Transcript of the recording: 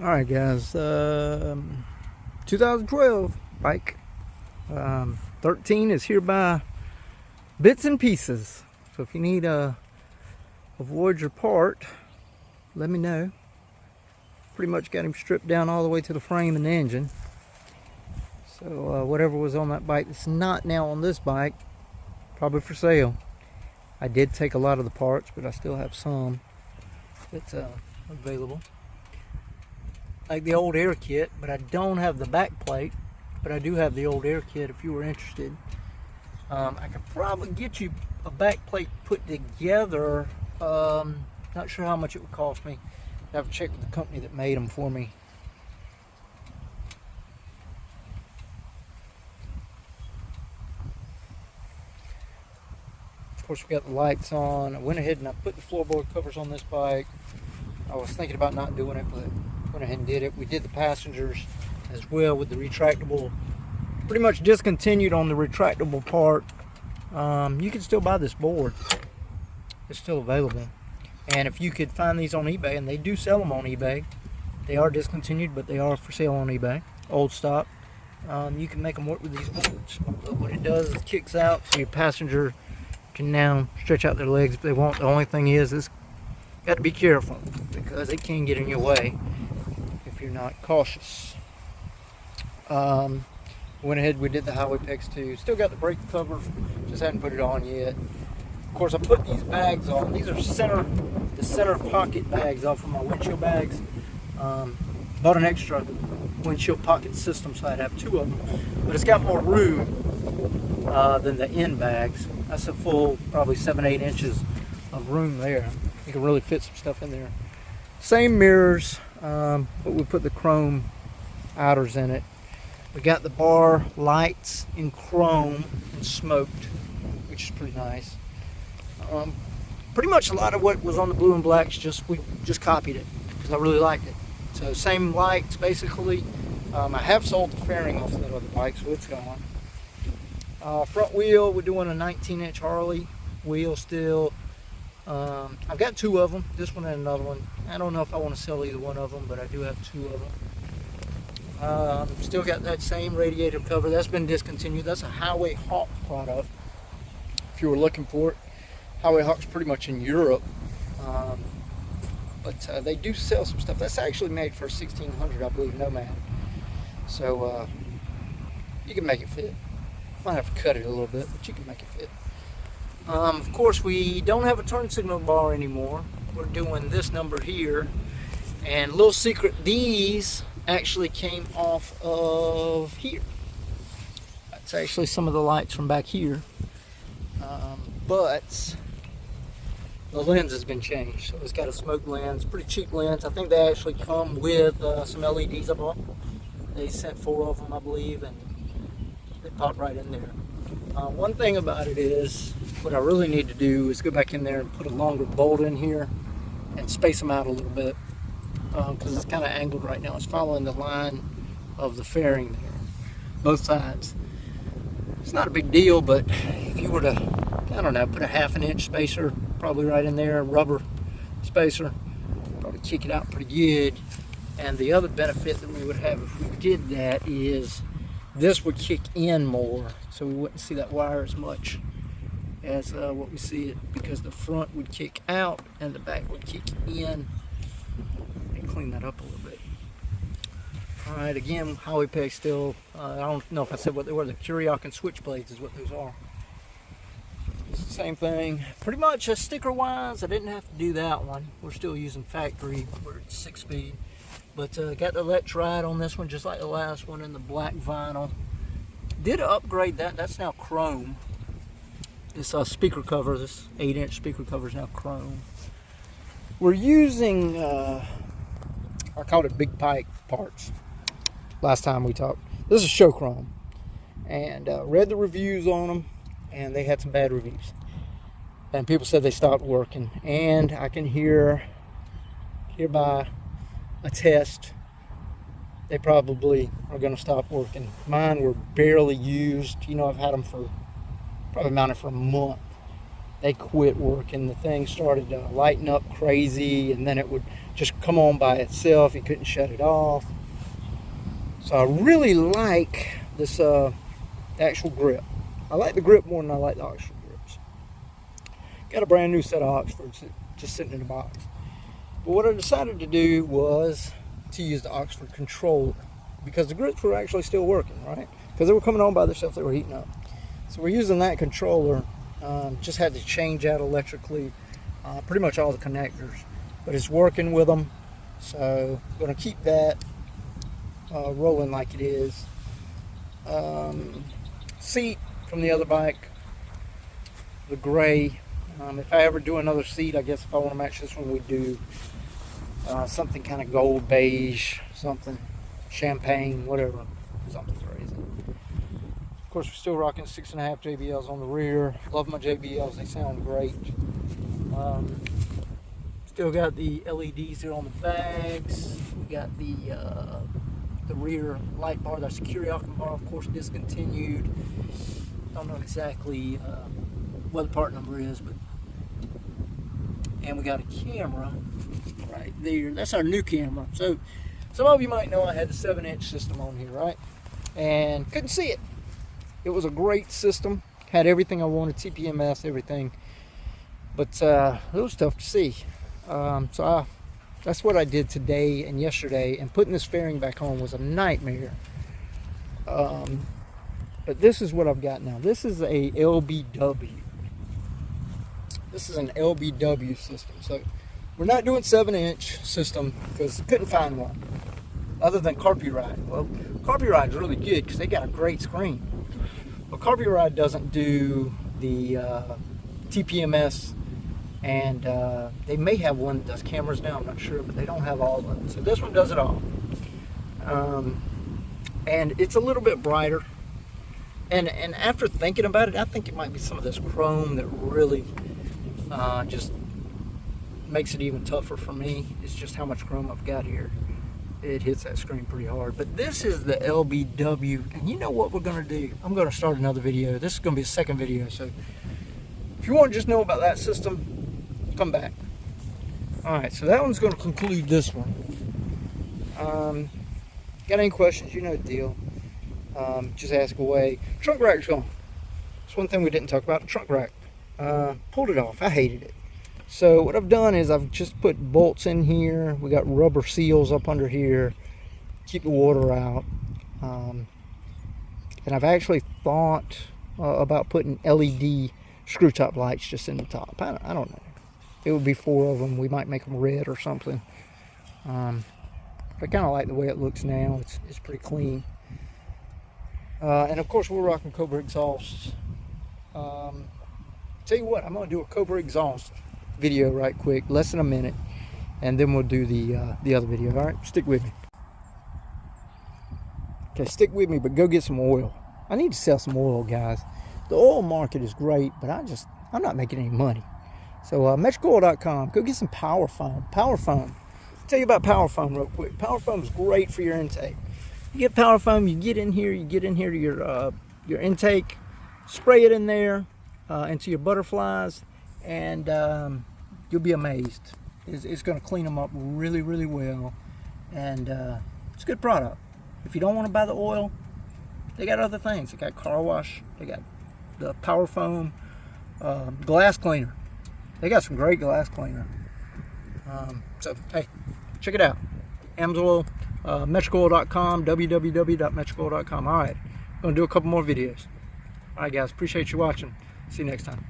Alright guys, 2012 bike 13 is here by bits and pieces. So if you need a Voyager part, let me know. Pretty much got him stripped down all the way to the frame and the engine. So whatever was on that bike that's not now on this bike, probably for sale. I did take a lot of the parts, but I still have some that's available. Like the old air kit, but I don't have the back plate, but I do have the old air kit if you were interested. I could probably get you a back plate put together. Not sure how much it would cost me. I have to check with the company that made them for me. Of course, we got the lights on. I went ahead and I put the floorboard covers on this bike. I was thinking about not doing it, but went ahead and did it. We did the passengers as well with the retractable. Pretty much discontinued on the retractable part. You can still buy this board. It's still available. And if you could find these on eBay, and they do sell them on eBay, they are discontinued, but they are for sale on eBay, old stock. You can make them work with these boards. But what it does is it kicks out, so your passenger can now stretch out their legs if they want. The only thing is, you got to be careful because it can get in your way if you're not cautious. Went ahead, we did the highway pegs too. Still got the brake cover, just hadn't put it on yet. Of course, I put these bags on. These are the center pocket bags off of my windshield bags. Bought an extra windshield pocket system, so I'd have two of them. But it's got more room than the end bags. That's a full, probably 7-8 inches of room there. You can really fit some stuff in there. Same mirrors, but we put the chrome outers in it. We got the bar lights in chrome and smoked, which is pretty nice. Pretty much a lot of what was on the blue and blacks, we just copied it because I really liked it. So same lights basically. I have sold the fairing off that other bike, so it's gone. Front wheel, we're doing a 19-inch Harley wheel still. I've got two of them, this one and another one. I don't know if I want to sell either one of them, but I do have two of them. Still got that same radiator cover. That's been discontinued. That's a Highway Hawk product, if you were looking for it. Highway Hawk's pretty much in Europe, but they do sell some stuff. That's actually made for 1600, I believe, Nomad. So you can make it fit. Might have to cut it a little bit, but you can make it fit. Of course, we don't have a turn signal bar anymore. We're doing this number here. And little secret, these actually came off of here. That's actually some of the lights from back here. But the lens has been changed. So it's got a smoke lens, pretty cheap lens. I think they actually come with some LEDs I bought. They sent 4 of them, I believe, and they pop right in there. One thing about it is, what I really need to do is go back in there and put a longer bolt in here and space them out a little bit, because it's kind of angled right now. It's following the line of the fairing there, both sides. It's not a big deal, but if you were to, I don't know, put a 1/2 inch spacer probably right in there, rubber spacer, probably kick it out pretty good. And the other benefit that we would have if we did that is this would kick in more, so we wouldn't see that wire as much as what we see it, because the front would kick out and the back would kick in. And clean that up a little bit. Alright, again, highway pegs still, I don't know if I said what they were. The Kawasaki switch blades is what those are. It's the same thing. Pretty much sticker wise, I didn't have to do that one. We're still using factory, we're at 6-speed. But got the electride on this one just like the last one in the black vinyl. Did upgrade that, that's now chrome. This speaker cover, this 8-inch speaker cover is now chrome. We're using, I called it Big Pike parts last time we talked. This is show chrome. And read the reviews on them, and they had some bad reviews. And people said they stopped working. And I can hereby attest they probably are going to stop working. Mine were barely used. You know, I've had them for probably mounted for a month. They quit working. The thing started lighting up crazy, and then it would just come on by itself. You couldn't shut it off. So I really like this actual grip. I like the grip more than I like the Oxford grips. Got a brand new set of Oxfords just sitting in the box. But what I decided to do was to use the Oxford controller, because the grips were actually still working, right? Because they were coming on by themselves, they were heating up. So we're using that controller. Just had to change out electrically pretty much all the connectors, but it's working with them. So I'm going to keep that rolling like it is. Seat from the other bike, the gray. If I ever do another seat, I guess if I want to match this one, we do something kind of gold beige, something champagne, whatever, something crazy. Of course, we're still rocking 6.5 JBLs on the rear. Love my JBLs, they sound great. Still got the LEDs there on the bags. We got the rear light bar, that security locking bar, of course, discontinued. Don't know exactly what the part number is, but and we got a camera right there. That's our new camera. So some of you might know I had the 7-inch system on here, right? And couldn't see it. It was a great system, had everything I wanted, TPMS, everything, but it was tough to see. That's what I did today and yesterday, and putting this fairing back on was a nightmare. But this is what I've got now. This is a LBW. This is an LBW system. So we're not doing 7-inch system because couldn't find one other than Carpy Ride. Well, Carpy Ride's really good because they got a great screen. But Carpy Ride doesn't do the TPMS, and they may have one that does cameras now, I'm not sure, but they don't have all of them. So this one does it all. And it's a little bit brighter. And after thinking about it, I think it might be some of this chrome that really just makes it even tougher for me. It's just how much chrome I've got here. It hits that screen pretty hard. But this is the LBW, and you know what we're going to do? I'm going to start another video. This is going to be a second video, so if you want to just know about that system, come back. Alright, so that one's going to conclude this one. Got any questions? You know the deal. Just ask away. Trunk rack's gone. That's one thing we didn't talk about, the trunk rack. Pulled it off. I hated it. So what I've done is I've just put bolts in here. We got rubber seals up under here, keep the water out. And I've actually thought about putting LED screw top lights just in the top. I don't know. It would be 4 of them. We might make them red or something. I kind of like the way it looks now. It's pretty clean. And of course we're rocking Cobra exhausts. Tell you what, I'm going to do a Cobra exhaust video right quick, less than a minute, and then we'll do the other video. All right, stick with me. Okay, stick with me, but go get some oil. I need to sell some oil, guys. The oil market is great, but I'm not making any money. So MEtricoil.com, go get some power foam. Power foam. I'll tell you about power foam real quick. Power foam is great for your intake. You get power foam, you get in here to your intake, spray it in there into your butterflies, and you'll be amazed. It's going to clean them up really, really well, and it's a good product. If you don't want to buy the oil, they got other things. They got car wash, they got the power foam, glass cleaner. They got some great glass cleaner. So hey, check it out. Amsoil, MEtricoil.com, www.MEtricoil.com. All right, I'm gonna do a couple more videos. All right, guys, appreciate you watching. See you next time.